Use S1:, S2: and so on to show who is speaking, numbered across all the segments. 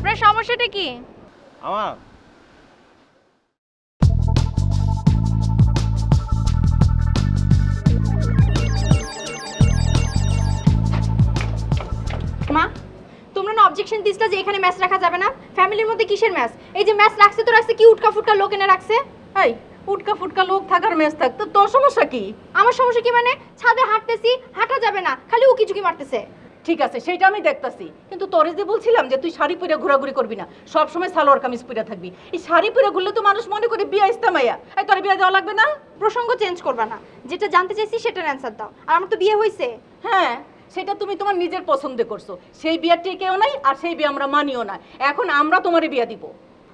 S1: আপনার সমস্যাটা কি?
S2: আমার
S1: মা, তোমরা না অবজেকশন দিছলা যে এখানে ম্যাচ রাখা যাবে না? ফ্যামিলির মধ্যে কিসের ম্যাচ? এই যে ম্যাচ রাখছে তো রাখছে, কি উটকা ফুটকা লোক এনে রাখছে?
S3: এই উটকা ফুটকা লোক থাকার মেস থাকতো, তোর সমস্যা কি?
S1: আমার সমস্যা কি মানে? ছাদে হাঁটতেছি, হাঁটা যাবে না, খালি উকি ঝুঁকি মারতেছে।
S3: ঠিক আছে, সেটা আমি দেখতাছি, কিন্তু তোরে যে বলছিলাম যে তুই শাড়ি পরে ঘোরাঘুরি করবি না, সব সময় সালোয়ার কামিজ পরে থাকবি। এই শাড়ি পরে ঘুরলে তো মানুষ মনে করে বিয়া ইস্তামাইয়া। এই তোর বিয়া দেওয়া লাগবে না?
S1: প্রসঙ্গ চেঞ্জ করবা না, যেটা জানতে চাইছি সেটার অ্যানসার দাও। আর আমার তো বিয়ে হইছে।
S3: হ্যাঁ, সেটা তুমি তোমার নিজের পছন্দে করছো, সেই বিয়ার টেকেও নাই আর সেই বিয়ে আমরা মানিও না। এখন আমরা তোমারে বিয়া দিব।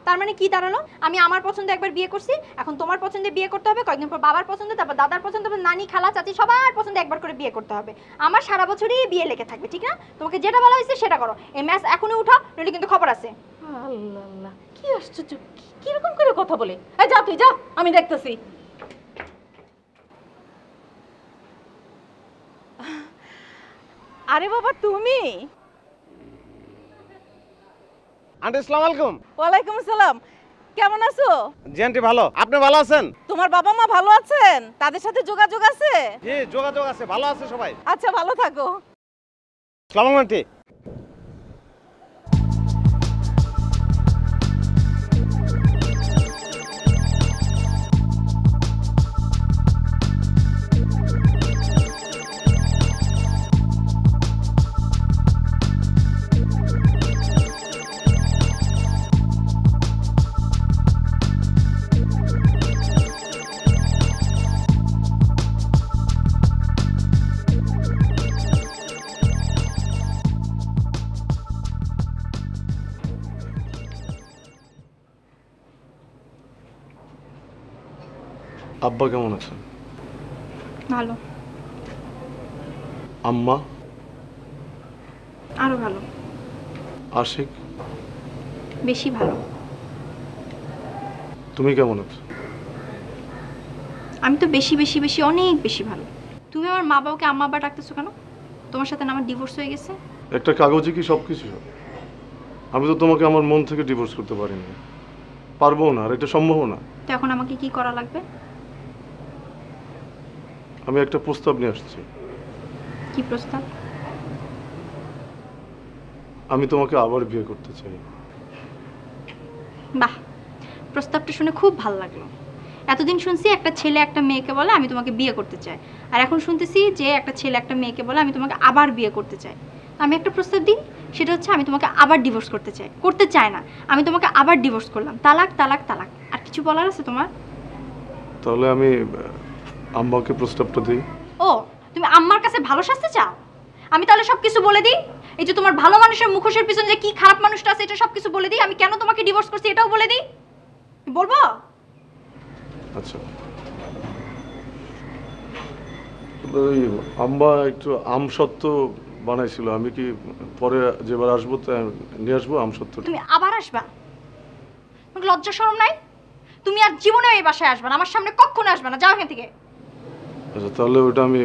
S1: তার মানে কি দাঁড়ালো? আমি আমার পছন্দে একবার বিয়ে করছি, এখন তোমার পছন্দে বিয়ে করতে হবে, কয়েকদিন পর বাবার পছন্দে, তারপর দাদার পছন্দে, তারপর নানি খালা চাচি সবার পছন্দে একবার করে বিয়ে করতে হবে। আমার সারা বছরই বিয়ে লেগে থাকবে, ঠিক না? তোমাকে যেটা বলা হয়েছে সেটা করো। এই ম্যাচ এখনই উঠাও, নইলে কিন্তু খবর আছে।
S3: আল্লাহ আল্লাহ, কি আশ্চর্য, কিরকম করে কথা বলে। এই যা, তুই যা, আমি দেখতেছি। আরে বাবা, তুমি?
S2: আন্টি আসসালামু আলাইকুম।
S3: ওয়ালাইকুম আসসালাম। কেমন আছো?
S2: জি আন্টি ভালো, আপনি ভালো আছেন?
S3: তোমার বাবা মা ভালো আছেন? তাদের সাথে যোগাযোগ আছে?
S2: জি যোগাযোগ আছে, ভালো আছে সবাই।
S3: আচ্ছা, ভালো থাকো।
S2: আসসালামু আলাইকুম আন্টি।
S4: আব্বা কেমন আছেন?
S1: ভালো,
S4: আম্মা?
S1: আরো ভালো,
S4: আশিক?
S1: বেশি ভালো।
S4: তুমি কেমন আছো?
S1: আমি তো বেশি বেশি বেশি অনেক বেশি ভালো। তুমি আমার মা বাবাকে আম্মা আব্বা ডাকতেছো কেন? তোমার সাথে না আমার ডিভোর্স হয়ে গেছে?
S4: একটা কাগজে কি সব কিছু? আমি তো তোমাকে আমার মন থেকে ডিভোর্স করতে পারিনি, পারবো না, আর এটা সম্ভব না।
S1: তো এখন আমাকে কি করা লাগবে?
S4: আমি একটা প্রস্তাব নিয়ে আসছি।
S1: কি প্রস্তাব?
S4: আমি তোমাকে আবার বিয়ে করতে চাই।
S1: বাহ, প্রস্তাবটা শুনে খুব ভালো লাগলো। এতদিন শুনছি একটা ছেলে একটা মেয়েকে বলে আমি তোমাকে বিয়ে করতে চাই, আর এখন শুনতেছি যে একটা ছেলে একটা মেয়েকে বলে আমি তোমাকে আবার বিয়ে করতে চাই। আমি একটা প্রস্তাব দিই, সেটা হচ্ছে আমি তোমাকে আবার ডিভোর্স করতে চাই। করতে চাই না, আমি তোমাকে আবার ডিভোর্স করলাম। তালাক তালাক তালাক। আর কিছু বলার আছে তোমার?
S4: তাহলে আমি আম্মাকে প্রস্তাবটা দিই।
S1: ও, তুমি আম্মার কাছে ভালো শাস্তি চাও? আমি তাহলে সব কিছু বলে দিই। এই যে তোমার ভালো মানুষের মুখোশের পিছনে যে কি খারাপ মানুষটা আছে এটা সব কিছু বলে দিই। আমি কেন তোমাকে ডিভোর্স করছি এটাও বলে দিই। বলবো?
S4: আচ্ছা, ওই আম্মা একটু আমসত্ত্ব বানাইছিল, আমি কি পরে যেবার আসবো তাই নিয়ে আসবো আমসত্ত্ব?
S1: তুমি আবার আসবা? তোমার লজ্জা শরম নাই? তুমি আর জীবনে এই বাসায় আসবা না, আমার সামনে কখনো আসবা না, যাও এখান থেকে।
S4: আচ্ছা, তাহলে ওটা আমি